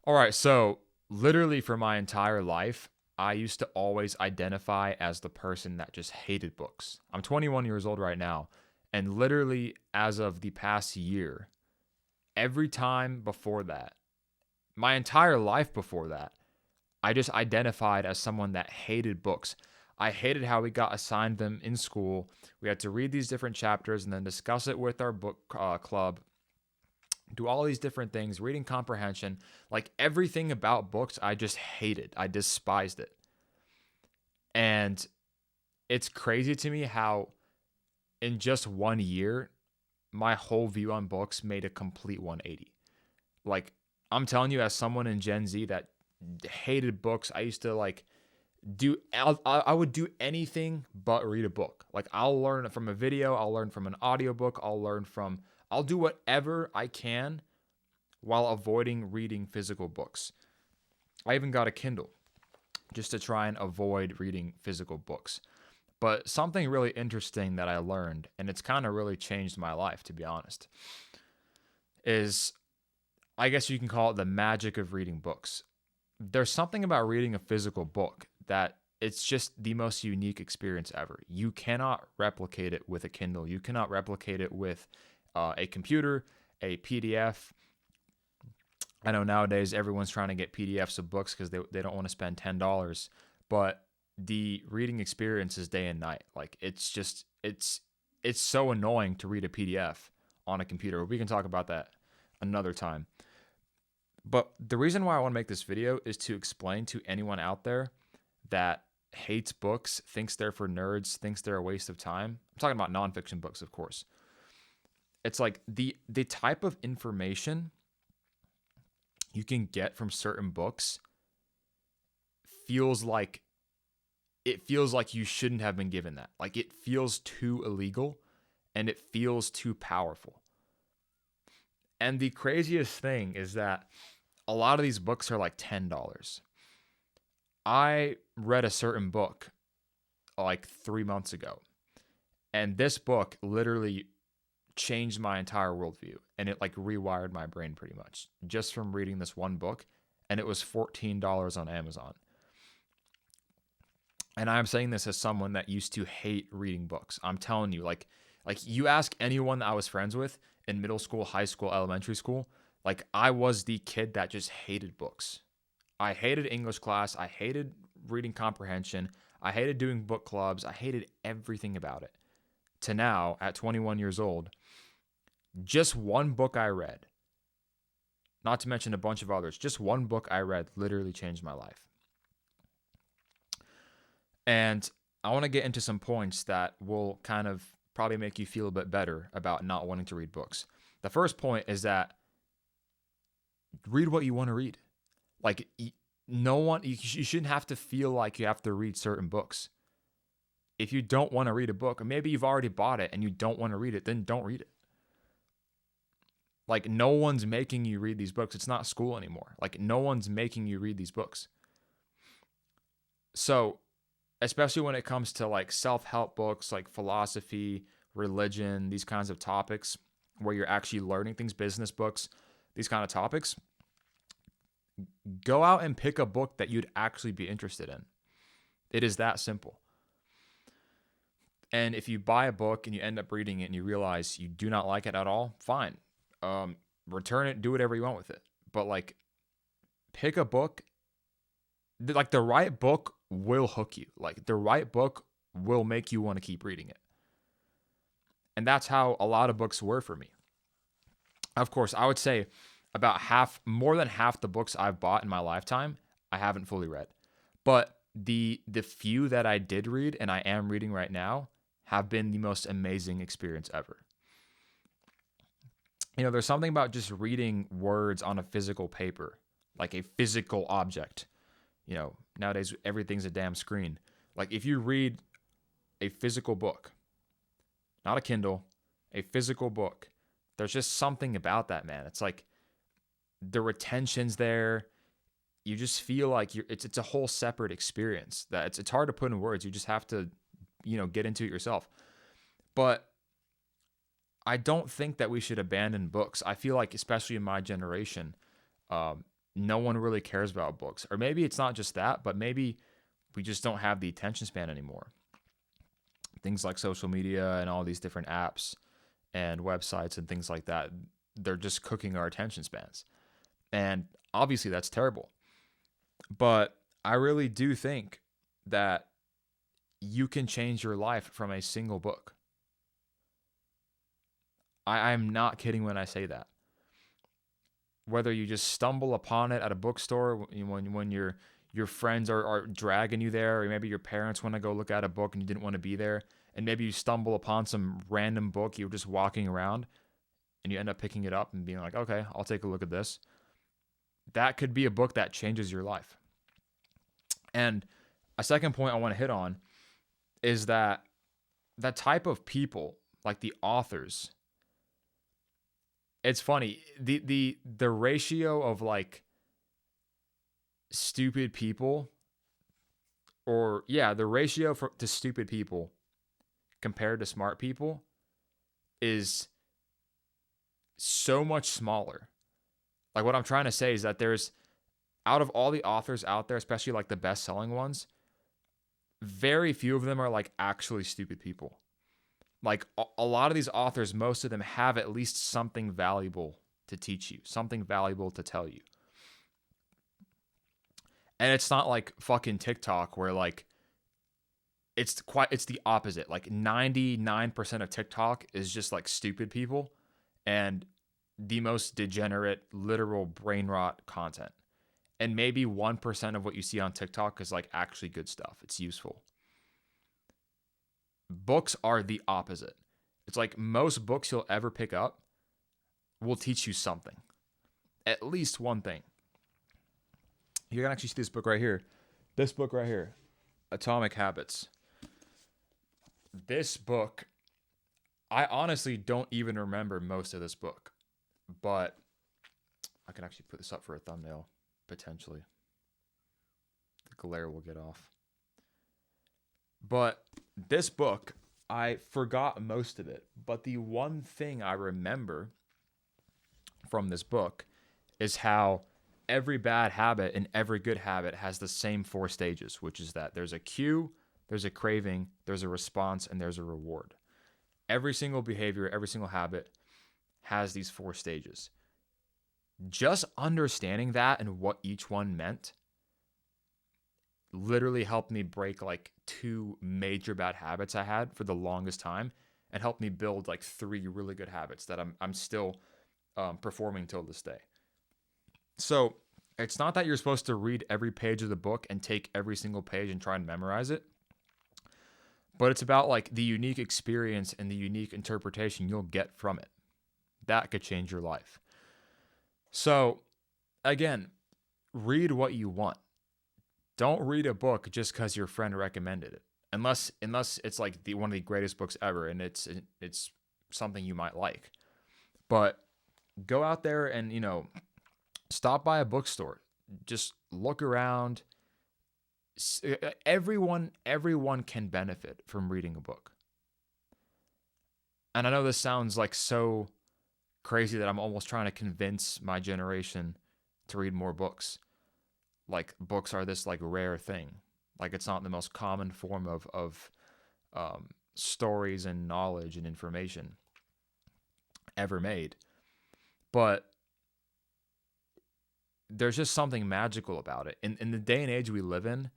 All right, so literally for my entire life, I used to always identify as the person that just hated books. I'm 21 years old right now, and literally as of the past year, every time before that, my entire life before that, I just identified as someone that hated books. I hated how we got assigned them in school. We had to read these different chapters and then discuss it with our book club, do all these different things, reading comprehension, like everything about books, I just hated. I despised it. And it's crazy to me how in just 1 year, my whole view on books made a complete 180. Like, I'm telling you, as someone in Gen Z that hated books, I used to like I would do anything but read a book. Like, I'll learn from a video, I'll learn from an audiobook, I'll do whatever I can while avoiding reading physical books. I even got a Kindle just to try and avoid reading physical books. But something really interesting that I learned, and it's kind of really changed my life, to be honest, is I guess you can call it the magic of reading books. There's something about reading a physical book that it's just the most unique experience ever. You cannot replicate it with a Kindle. You cannot replicate it with a computer, a PDF. I know nowadays everyone's trying to get PDFs of books because they don't want to spend $10, but the reading experience is day and night. Like, it's so annoying to read a PDF on a computer. We can talk about that another time. But the reason why I want to make this video is to explain to anyone out there that hates books, thinks they're for nerds, thinks they're a waste of time. I'm talking about nonfiction books, of course. It's like the type of information you can get from certain books feels like you shouldn't have been given that. Like, it feels too illegal and it feels too powerful. And the craziest thing is that a lot of these books are like $10. I read a certain book like 3 months ago, and this book literally changed my entire worldview, and it like rewired my brain pretty much just from reading this one book, and it was $14 on Amazon. And I'm saying this as someone that used to hate reading books. I'm telling you, like you ask anyone that I was friends with in middle school, high school, elementary school, like, I was the kid that just hated books. I hated English class. I hated reading comprehension. I hated doing book clubs. I hated everything about it. To now, at 21 years old, just one book I read, not to mention a bunch of others, just one book I read literally changed my life. And I want to get into some points that will kind of probably make you feel a bit better about not wanting to read books. The first point is that read what you want to read. Like, no one, you shouldn't have to feel like you have to read certain books. If you don't want to read a book, or maybe you've already bought it and you don't want to read it, then don't read it. Like, no one's making you read these books. It's not school anymore. Like, no one's making you read these books. So, especially when it comes to like self-help books, like philosophy, religion, these kinds of topics where you're actually learning things, business books, these kind of topics, go out and pick a book that you'd actually be interested in. It is that simple. And if you buy a book and you end up reading it and you realize you do not like it at all, fine. Return it, do whatever you want with it. But like, pick a book. Like, the right book will hook you. Like, the right book will make you want to keep reading it. And that's how a lot of books were for me. Of course, I would say about more than half the books I've bought in my lifetime, I haven't fully read. But the few that I did read and I am reading right now have been the most amazing experience ever. You know, there's something about just reading words on a physical paper, like a physical object. You know, nowadays everything's a damn screen. Like, if you read a physical book, not a Kindle, a physical book, there's just something about that, man. It's like the retention's there. You just feel like it's a whole separate experience that it's hard to put in words. You just have to, get into it yourself. But I don't think that we should abandon books. I feel like, especially in my generation, no one really cares about books. Or maybe it's not just that, but maybe we just don't have the attention span anymore. Things like social media and all these different apps and websites and things like that, they're just cooking our attention spans. And obviously that's terrible. But I really do think that you can change your life from a single book. I'm not kidding when I say that. Whether you just stumble upon it at a bookstore when your friends are dragging you there, or maybe your parents want to go look at a book and you didn't want to be there, and maybe you stumble upon some random book, you were just walking around, and you end up picking it up and being like, okay, I'll take a look at this. That could be a book that changes your life. And a second point I want to hit on is that type of people, like the authors, it's funny, the ratio of like stupid people, or the ratio to stupid people compared to smart people is so much smaller. Like, what I'm trying to say is that there's, out of all the authors out there, especially like the best-selling ones, very few of them are like actually stupid people. Like, a lot of these authors, most of them have at least something valuable to teach you, something valuable to tell you. And it's not like fucking TikTok where like it's the opposite. Like 99% of TikTok is just like stupid people and the most degenerate, literal brain rot content. And maybe 1% of what you see on TikTok is like actually good stuff. It's useful. Books are the opposite. It's like most books you'll ever pick up will teach you something. At least one thing. You can actually see this book right here. This book right here. Atomic Habits. This book, I honestly don't even remember most of this book. But I can actually put this up for a thumbnail, potentially. The glare will get off. But this book, I forgot most of it. But the one thing I remember from this book is how every bad habit and every good habit has the same 4 stages, which is that there's a cue, there's a craving, there's a response, and there's a reward. Every single behavior, every single habit has these 4 stages. Just understanding that and what each one meant literally helped me break like 2 major bad habits I had for the longest time, and helped me build like 3 really good habits that I'm still performing till this day. So it's not that you're supposed to read every page of the book and take every single page and try and memorize it, but it's about like the unique experience and the unique interpretation you'll get from it. That could change your life. So again, read what you want. Don't read a book just because your friend recommended it, unless it's like one of the greatest books ever and it's something you might like. But go out there and stop by a bookstore. Just look around. Everyone can benefit from reading a book. And I know this sounds like so crazy that I'm almost trying to convince my generation to read more books. Like, books are this like rare thing. Like, it's not the most common form of stories and knowledge and information ever made. But there's just something magical about it. In the day and age we live in,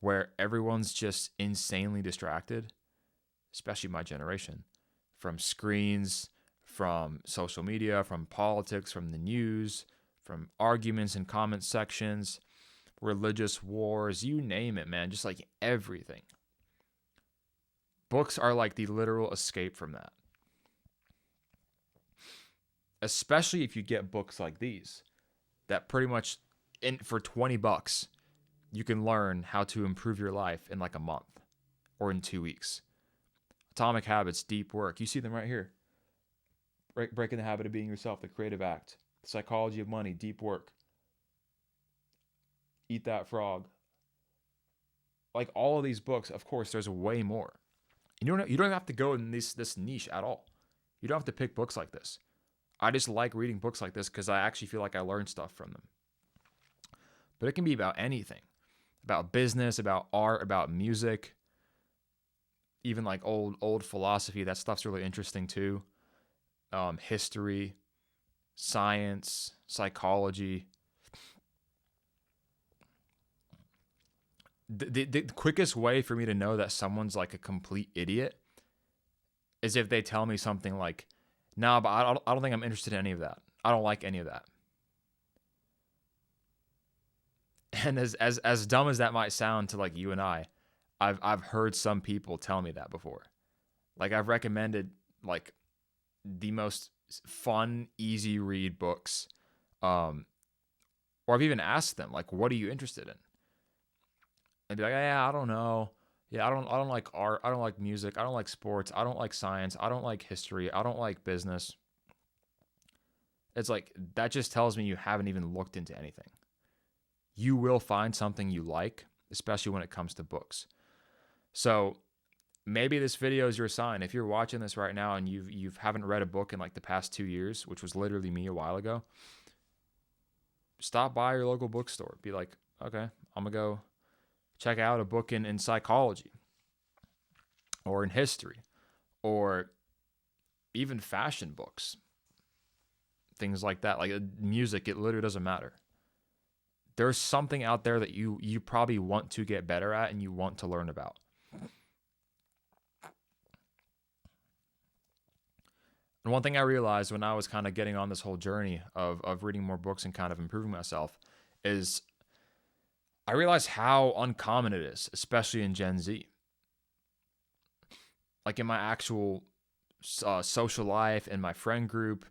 where everyone's just insanely distracted, especially my generation, from screens, from social media, from politics, from the news, from arguments in comment sections, religious wars, you name it, man, just like everything. Books are like the literal escape from that. Especially if you get books like these that pretty much for $20 you can learn how to improve your life in like a month or in 2 weeks. Atomic Habits, Deep Work. You see them right here. Breaking the Habit of Being Yourself, The Creative Act, The Psychology of Money, Deep Work, Eat That Frog. Like, all of these books, of course, there's way more. You don't have to go in this niche at all. You don't have to pick books like this. I just like reading books like this because I actually feel like I learn stuff from them. but it can be about anything, about business, about art, about music, even like old philosophy. That stuff's really interesting too. History, science, psychology. The quickest way for me to know that someone's like a complete idiot is if they tell me something like, "Nah, but I don't think I'm interested in any of that. I don't like any of that." And as dumb as that might sound to like you and I've heard some people tell me that before. Like I've recommended like the most fun, easy read books, or I've even asked them like, "What are you interested in?" And be like, "Yeah, I don't know. Yeah, I don't like art. I don't like music. I don't like sports. I don't like science. I don't like history. I don't like business." It's like that just tells me you haven't even looked into anything. You will find something you like, especially when it comes to books. So maybe this video is your sign. If you're watching this right now and you haven't read a book in like the past 2 years, which was literally me a while ago, stop by your local bookstore. Be like, okay, I'm gonna go check out a book in psychology or in history or even fashion books, things like that. Like music, it literally doesn't matter. There's something out there that you probably want to get better at and you want to learn about. And one thing I realized when I was kind of getting on this whole journey of reading more books and kind of improving myself is I realized how uncommon it is, especially in Gen Z. Like in my actual social life, in my friend group,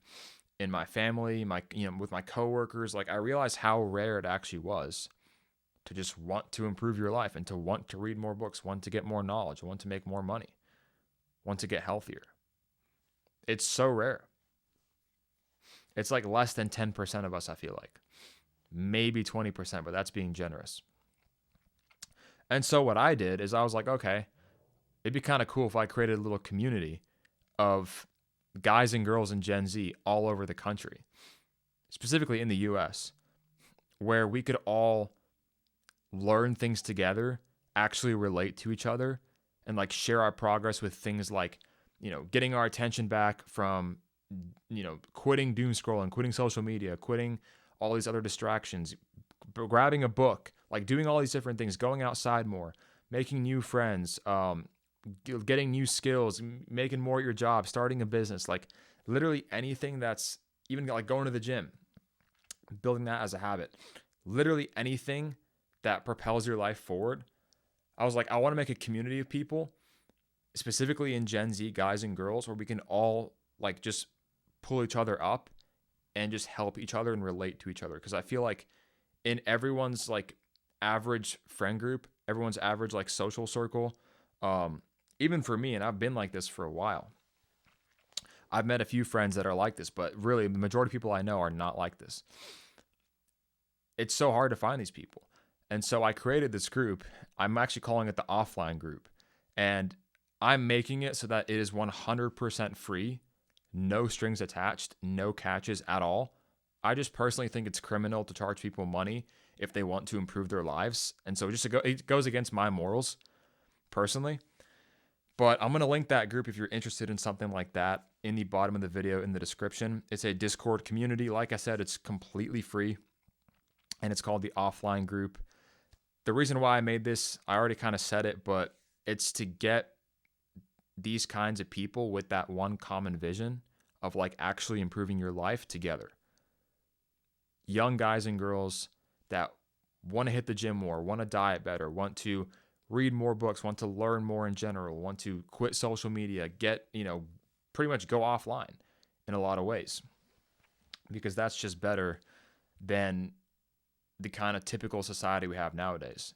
in my family, with my coworkers, like I realized how rare it actually was to just want to improve your life and to want to read more books, want to get more knowledge, want to make more money, want to get healthier. It's so rare. It's like less than 10% of us, I feel like. Maybe 20%, but that's being generous. And so what I did is I was like, okay, it'd be kind of cool if I created a little community of guys and girls in Gen Z all over the country, specifically in the US, where we could all learn things together, actually relate to each other, and like share our progress with things like, getting our attention back from, quitting doom scrolling, quitting social media, quitting all these other distractions, grabbing a book, like doing all these different things, going outside more, making new friends, getting new skills, making more at your job, starting a business, like literally anything that's even like going to the gym, building that as a habit, literally anything that propels your life forward. I was like, I want to make a community of people, specifically in Gen Z guys and girls, where we can all like just pull each other up and just help each other and relate to each other. Because I feel like in everyone's like average friend group, everyone's average like social circle, even for me, and I've been like this for a while, I've met a few friends that are like this, but really the majority of people I know are not like this. It's so hard to find these people. And so I created this group. I'm actually calling it the offline group. And I'm making it so that it is 100% free, no strings attached, no catches at all. I just personally think it's criminal to charge people money if they want to improve their lives. And so it goes against my morals personally. But I'm going to link that group if you're interested in something like that in the bottom of the video in the description. It's a Discord community. Like I said, it's completely free and it's called the offline group. The reason why I made this, I already kind of said it, but it's to get these kinds of people with that one common vision of like actually improving your life together. Young guys and girls that want to hit the gym more, want to diet better, want to read more books, want to learn more in general, want to quit social media, pretty much go offline in a lot of ways. Because that's just better than the kind of typical society we have nowadays.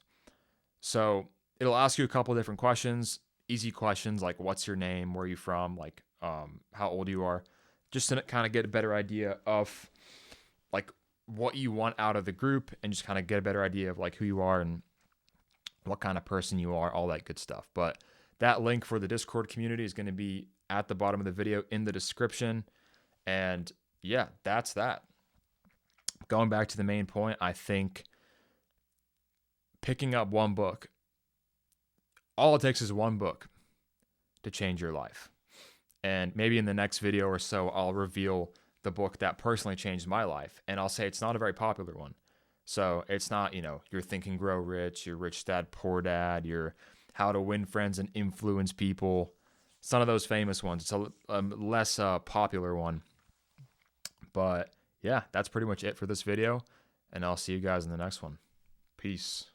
So it'll ask you a couple of different questions, easy questions like what's your name, where are you from, like how old you are, just to kind of get a better idea of like what you want out of the group and just kind of get a better idea of like who you are and what kind of person you are, all that good stuff. But that link for the Discord community is going to be at the bottom of the video in the description. And yeah, that's that. Going back to the main point, I think picking up one book, all it takes is one book to change your life. And maybe in the next video or so, I'll reveal the book that personally changed my life. And I'll say it's not a very popular one. So it's not, your Think and Grow Rich, your Rich Dad, Poor Dad, your How to Win Friends and Influence People. It's none of those famous ones. It's a less popular one. But yeah, that's pretty much it for this video. And I'll see you guys in the next one. Peace.